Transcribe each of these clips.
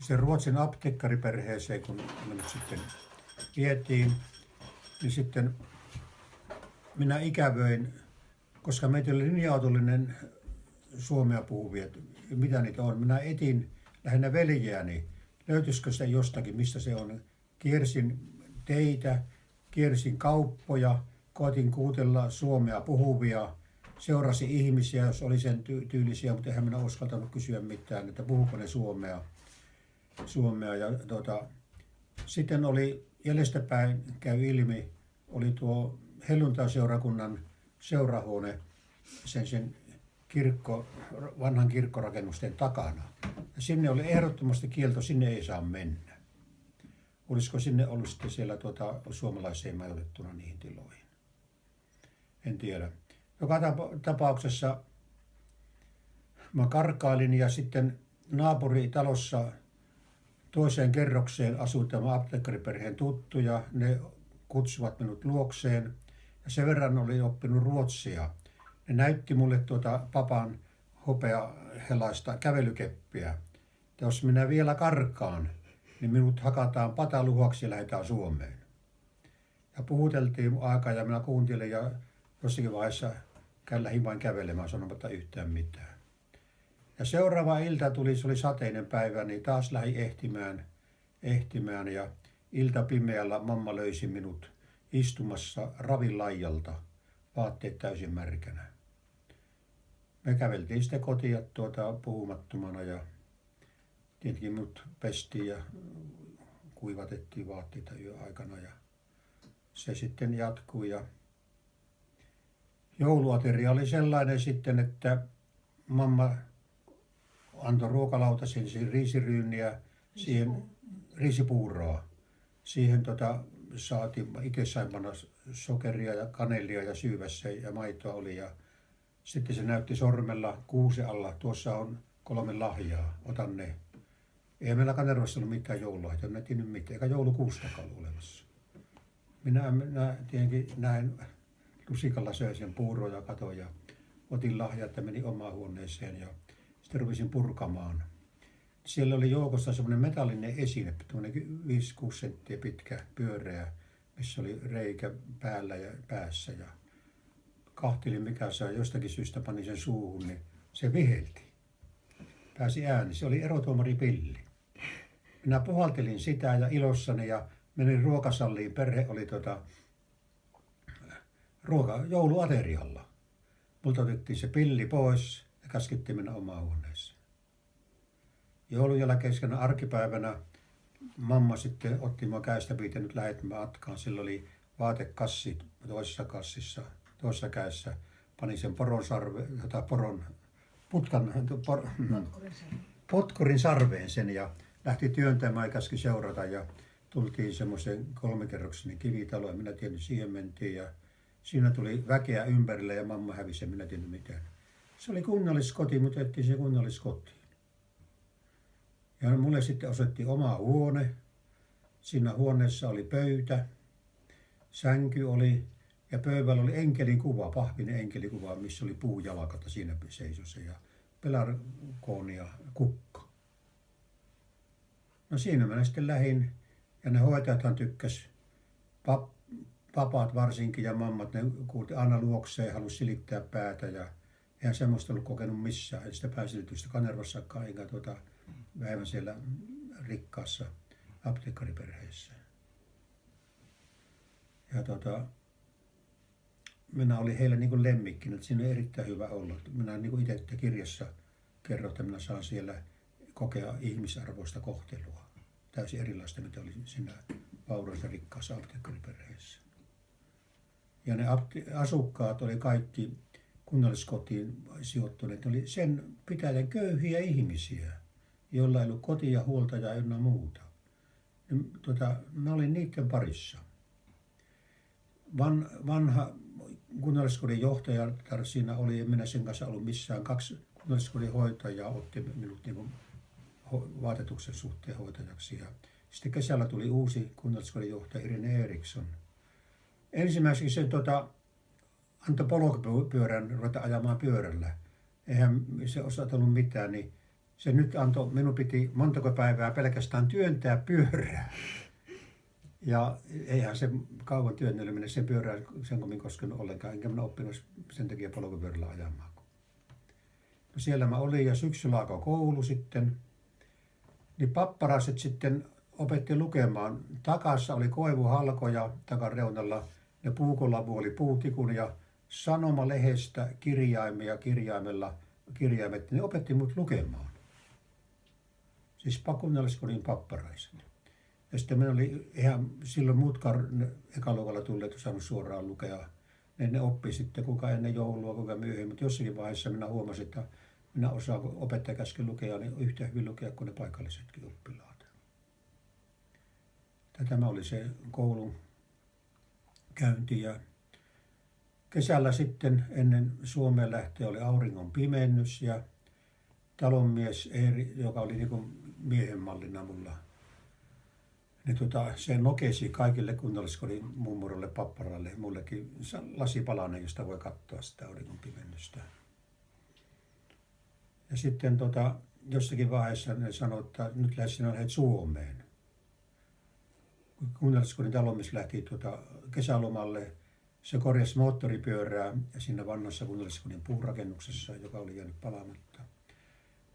Se Ruotsin apteekkariperheeseen, kun me nyt sitten vietiin, niin sitten minä ikävöin, koska meitä oli linja-autollinen suomea puhuvia, mitä niitä on. Minä etin lähinnä veljeäni, löytyisikö se jostakin, mistä se on. Kiersin teitä, kiersin kauppoja, koitin kuutella suomea puhuvia, seurasi ihmisiä, jos oli sen tyylisiä, mutta eihän minä uskaltanut kysyä mitään, että puhuuko ne suomea. Ja sitten oli jäljestäpäin käy ilmi, oli tuo helluntaiseurakunnan seurahuone sen vanhan kirkkorakennusten takana. Ja sinne oli ehdottomasti kielto, sinne ei saa mennä. Olisiko sinne ollut sitten siellä suomalaiseen majoitettuna niihin tiloihin? En tiedä. Joka tapauksessa mä karkailin ja sitten naapuritalossa toiseen kerrokseen asui tämä apteekkariperheen tuttuja. Ne kutsuvat minut luokseen ja sen verran oli oppinut ruotsia. Ne näytti mulle papan hopeahelaista kävelykeppiä. Ja jos minä vielä karkaan, niin minut hakataan pataluhaksi ja lähdetään Suomeen. Ja puhuteltiin aikaa ja minä kuuntelin ja jossakin vaiheessa lähdin vain kävelemään sanomatta yhtään mitään. Ja seuraava ilta tuli, se oli sateinen päivä, niin taas lähdin ehtimään ja iltapimeällä mamma löysi minut istumassa ravilaijalta, vaatteet täysin märkänä. Me käveltiin sitten kotiin puhumattomana ja tietenkin minut pestiin ja kuivatettiin vaatteita yöaikana ja se sitten jatkui. Ja jouluateria oli sellainen sitten, että mamma antoi ruokalautasen riisiryyniä, siihen riisipuuroa. Siihen saatiin, itse sain panna sokeria ja kanelia ja syyvässä ja maitoa oli. Ja sitten se näytti sormella kuusen alla, tuossa on 3 lahjaa, otan ne. Ei meillä Kanervassa ollut mitään joululahjaa, minä tiedä mitään, eikä joulukuustakaan ollut olemassa. Minä tietenkin näin lusikalla söin sen puuroa ja katoin ja otin lahjaa, että menin omaan huoneeseen ja sitten rupesin purkamaan. Siellä oli joukossa semmoinen metallinen esine, 5-6 senttiä pitkä, pyöreä, missä oli reikä päällä ja päässä. Ja kahtelin mikä se on, jostakin syystä panin sen suuhun, niin se vihelti. Pääsi ääni, se oli erotuomaripilli. Minä puhaltelin sitä ja ilossani ja menin ruokasalliin, perhe oli jouluaterialla. Multa otettiin se pilli pois ja käskettiin mennä omaan huoneeseen. Joulun jälkeisenä arkipäivänä mamma sitten otti mua kädestä piti nyt lähdet matkaan. Sillä oli vaatekassi toisessa kassissa, toisessa kädessä. Pani sen potkurin sarveen sen ja lähti työntämään ja käski seurata. Ja tultiin semmoisen 3-kerroksinen kivitalo ja minä tiedän, siihen mentiin. Ja siinä tuli väkeä ympärillä ja mamma hävisi ja minä tiedän mitään. Se oli kunnalliskoti, mutta ettiin se kunnalliskotiin. Ja mulle sitten osoitti oma huone. Siinä huoneessa oli pöytä, sänky oli ja pöydällä oli enkelin kuva, pahvinen enkelikuva, missä oli puujalkata siinä seisossa ja pelarkooni ja kukka. No siinä mä sitten lähdin ja ne hoitajathan tykkäs, papat varsinkin ja mammat, ne kuulti aina luokseen ja halusi silittää päätä ja eihän semmoista ollut kokenut missään. Ei sitä pääsilitystä Kanervassakaan eikä vähemmän siellä rikkaassa apteekkariperheessä. Ja minä olin heille niin kuin lemmikkinä, että siinä on erittäin hyvä olla. Minä niin kuin itse kirjassa kerron, että minä saan siellä kokea ihmisarvoista kohtelua. Täysin erilaista, mitä oli siinä vauraassa rikkaassa apteekkariperheessä. Ja ne asukkaat oli kaikki kunnalliskotiin sijoittuneet. Ne oli sen pitäjän köyhiä ihmisiä, joilla ei ollut kotia, huoltajaa ynnä muuta. Mä olin niiden parissa. Vanha kunnalliskodin johtaja siinä oli, en minä sen kanssa ollut missään. 2 kunnalliskodin hoitajaa otti minut niin vaatetuksen suhteen hoitajaksi. Ja sitten kesällä tuli uusi kunnalliskodin johtaja Irene Eriksson. Ensimmäiseksi se antoi polkupyörän ruveta ajamaan pyörällä. Eihän se osatellut mitään, niin Se nyt antoi, minun piti montako päivää pelkästään työntää pyörää. Ja eihän se kauan työnnöllä sen pyörää sen kummin koskenut ollenkaan, enkä minä oppinut sen takia polkupyörällä ajamaan. No siellä mä olin ja syksyllä alkoi koulu sitten. Niin papparaset sitten opetti lukemaan. Takassa oli koivuhalkoja takareunalla, ja puukolavu oli puutikun ja sanomalehdestä kirjaimia kirjaimet. Ne opetti mut lukemaan. Siis kunnalliskodin papparaiset. Ja sitten meillä oli ihan silloin muut ekaluokalla tulleet osannut suoraan lukea. Ne oppi sitten kuka ennen joulua, kuka myöhemmin. Mutta jossakin vaiheessa minä huomasin, että minä osaan, kun opettaja käski lukea, niin yhtä hyvin lukea kuin ne paikallisetkin oppilaat. Tämä oli se koulun käynti. Ja kesällä sitten ennen Suomeen lähtöä oli auringon pimennys ja talonmies Eeri, joka oli niin kuin miehen mallina mulla, niin se nokesi kaikille kunnalliskodin mummurolle, papparalle, mullekin lasipalanen, josta voi katsoa sitä auringon pimennystä. Ja sitten jossakin vaiheessa ne sanoi, että nyt lähdet Suomeen. Kunnalliskodin talonmies lähti kesälomalle. Se korjasi moottoripyörää ja siinä vanhassa kunnalliskodin puurakennuksessa, joka oli jäänyt palaamatta.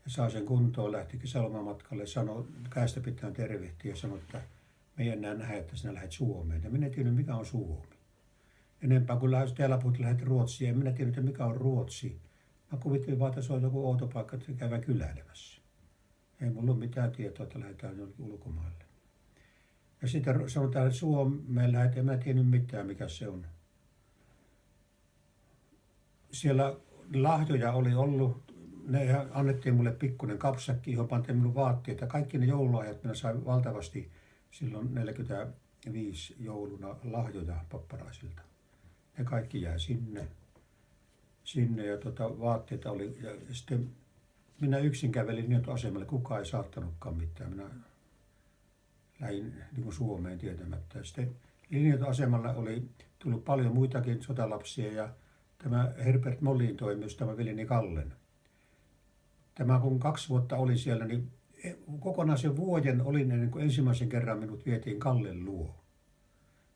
Ja sai sen kuntoon, lähti kesälomamatkalle, sanoi, käestä pitää tervehtiä ja sanoi, että me ei enää nähdä, että sinä lähdet Suomeen. Ja minä en tiedä, mikä on Suomi. Enempää kuin täällä puhut, lähdet Ruotsiin, en minä tiedä, mikä on Ruotsi. Mä kuvittelin vaan, että se on joku outo paikka, että käydään kyläilemässä. Ei mulla ole mitään tietoa, että lähdetään jonnekin ulkomaille. Ja sitten sanotaan, että Suomeen lähdetään, en mä tiedä mitään, mikä se on. Siellä lahjoja oli ollut, ne annettiin mulle pikkuinen kapsakki, johon pantiin minun vaatteita. Kaikki ne joululahjat minä sain valtavasti silloin 45 jouluna lahjoja papparaisilta. Ne kaikki jäi sinne ja vaatteita oli. Ja sitten minä yksin kävelin linja-autoasemalle, kukaan ei saattanutkaan mitään. Minä lähdin niin kuin Suomeen tietämättä. Sitten linja-autoasemalla oli tullut paljon muitakin sotalapsia ja tämä Herbert Mollin toimi myös tämä veljeni Kallen. Tämä kun 2 vuotta oli siellä, niin kokonaisen vuoden olin ennen kuin ensimmäisen kerran minut vietiin Kallen luo.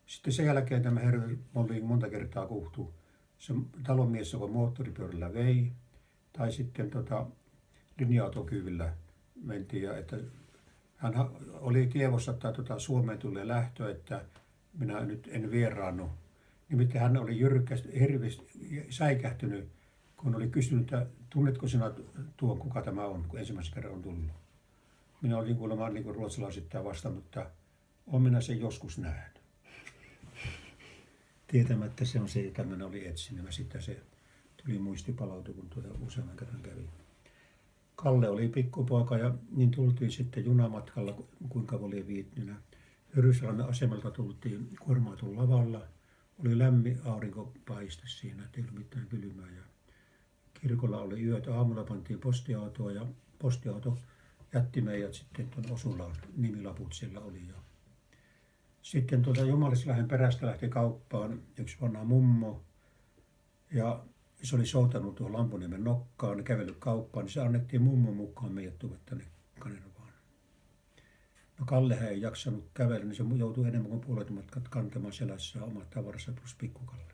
Sitten sen jälkeen tämä Herbert Mollin monta kertaa kuhtui. Se talonmies, joka moottoripyörällä vei, tai sitten linja-autokyydillä mentiin. Ja että hän oli tiedossa, että Suomeen tulee lähtö, että minä nyt en vieraannu. Nimittäin hän oli hirveästi säikähtynyt, kun oli kysynyt, että tunnetko sinä tuon, kuka tämä on, kun ensimmäisen kerran on tullut. Minä olin kuulemma niin kuin ruotsalaisittain vastannut, että olen minä sen joskus nähnyt. Tietämättä se on se, jota minä olin etsinyt. Ja sitten se tuli muistipalautu, kun useamman kerran kävi. Kalle oli pikkupoika ja niin tultiin sitten junamatkalla, kuinka oli viittynä. Hyryssalmen asemalta tultiin kuorma-auton lavalla. Oli lämmin aurinkopaiste siinä, ettei ollut mitään kylmää. Ja kirkolla oli yöt, aamulla pantiin postiautoa ja postiauto jätti meidät sitten tuon Osulaan, nimilaput siellä oli. Ja sitten Jumalislähden perästä lähti kauppaan yksi vanha mummo ja se oli soutanut tuohon Lampuniemen nokkaan ja kävellyt kauppaan, niin se annettiin mummon mukaan meidät tuoda tänne Kanervaan. No Kallehän ei jaksanut kävellä, niin se joutui enemmän kuin puolet matkat kantamaan selässään omat tavaransa plus pikkukalle.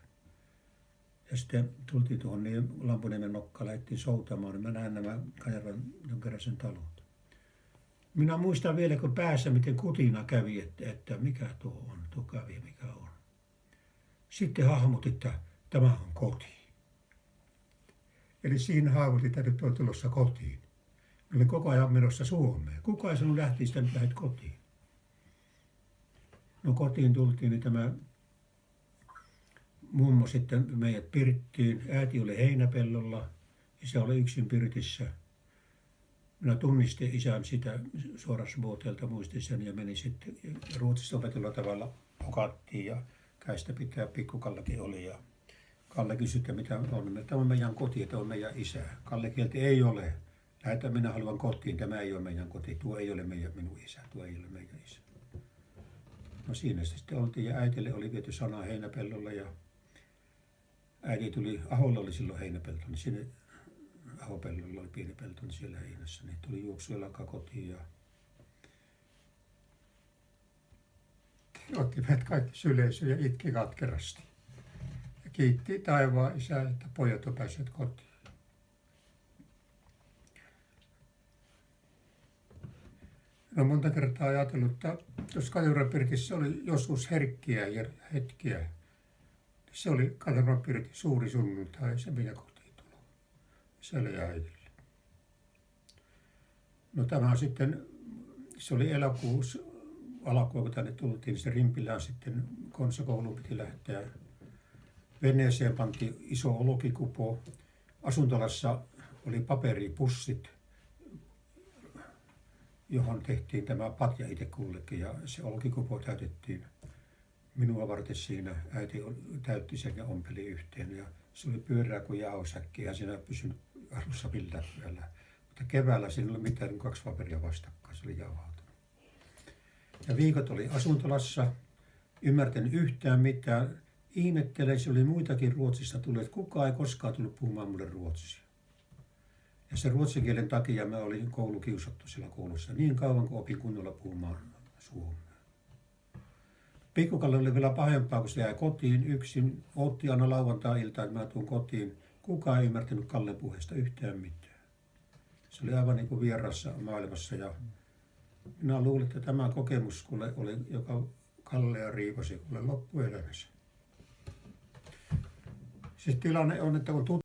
Ja sitten tultiin tuohon niin Lampuniemen nokkaan, lähdettiin soutamaan, niin mä näen nämä Kanervan jonkinlaisen talot. Minä muistan vielä, kun päässä miten kutina kävi, että mikä tuo on, tuo kävi mikä on. Sitten hahmotti, että tämä on koti. Eli siinä haavoitti, että nyt on tulossa kotiin. Me olin koko ajan menossa Suomeen. Kuka ei sanonut lähti sitä, nyt lähdet kotiin. No kotiin tultiin, niin tämä mummo sitten meidät pirttiin. Äiti oli heinäpellolla, isä oli yksin pirtissä. Minä tunnistin isän sitä suorasvuoteelta, muistin sen ja meni sitten Ruotsissa opetulla tavalla hokattiin ja käistä pitää pikkukallakin oli. Ja Kalle kysyi, että mitä on. Tämä on meidän koti, tämä on meidän isä. Kalle kielti, ei ole. Lähetään, minä haluan kotiin, tämä ei ole meidän koti. Tuo ei ole minun isä, tuo ei ole meidän isä. No siinä sitten oltiin ja äitille oli viety sana heinäpellolla ja äiti tuli, Aholla oli silloin heinäpelto, niin sinne Ahopellolla oli pieni pelto, niin siellä heinässä. Niin tuli juoksujalka kotiin ja otti meidät kaikki syleisy ja itki katkerasti. Ja kiitti taivaan isää, että pojat on päässeet kotiin. No monta kertaa ajatellut, että jos Kaljurapirtissä oli joskus herkkiä ja hetkiä, se oli Kaljurapirtin suuri sunnuntai, se meidän kotiintulo. Se oli äidille. No tämä sitten, se oli elokuussa alkua, kun tänne tultiin, niin se Rimpilään sitten konsakouluun piti lähteä. Veneeseen pantiin iso olkikupo. Asuntolassa oli paperipussit, johon tehtiin tämä patja itse kullekin, ja se olkikupo täytettiin minua varten siinä. Äiti täytti sen ja ompeli yhteen, ja se oli pyörää kuin jausäkki, ja siinä pysynyt alussa millään pyöllä. Mutta keväällä siinä oli mitään kuin 2 paperia vastakkain, se oli jauhautunut. Ja viikot oli asuntolassa, ymmärtänyt yhtään mitään. Ihmettelen, se oli muitakin Ruotsista tulleet, kukaan ei koskaan tullut puhumaan mulle ruotsia. Ja sen ruotsin kielen takia mä olin koulukiusattu siellä koulussa niin kauan, kun opin kunnolla puhumaan suomea. Pikkukalle oli vielä pahempaa, kun se jäi kotiin yksin. Odotti aina lauantai-iltaan, että mä tuun kotiin. Kukaan ei ymmärtänyt Kallen puheesta yhtään mitään. Se oli aivan niin kuin vierassa maailmassa. Ja minä luulin, että tämä kokemus kuule oli, joka Kallea riivasi kuule loppuelämässä. Siis tilanne on, että kun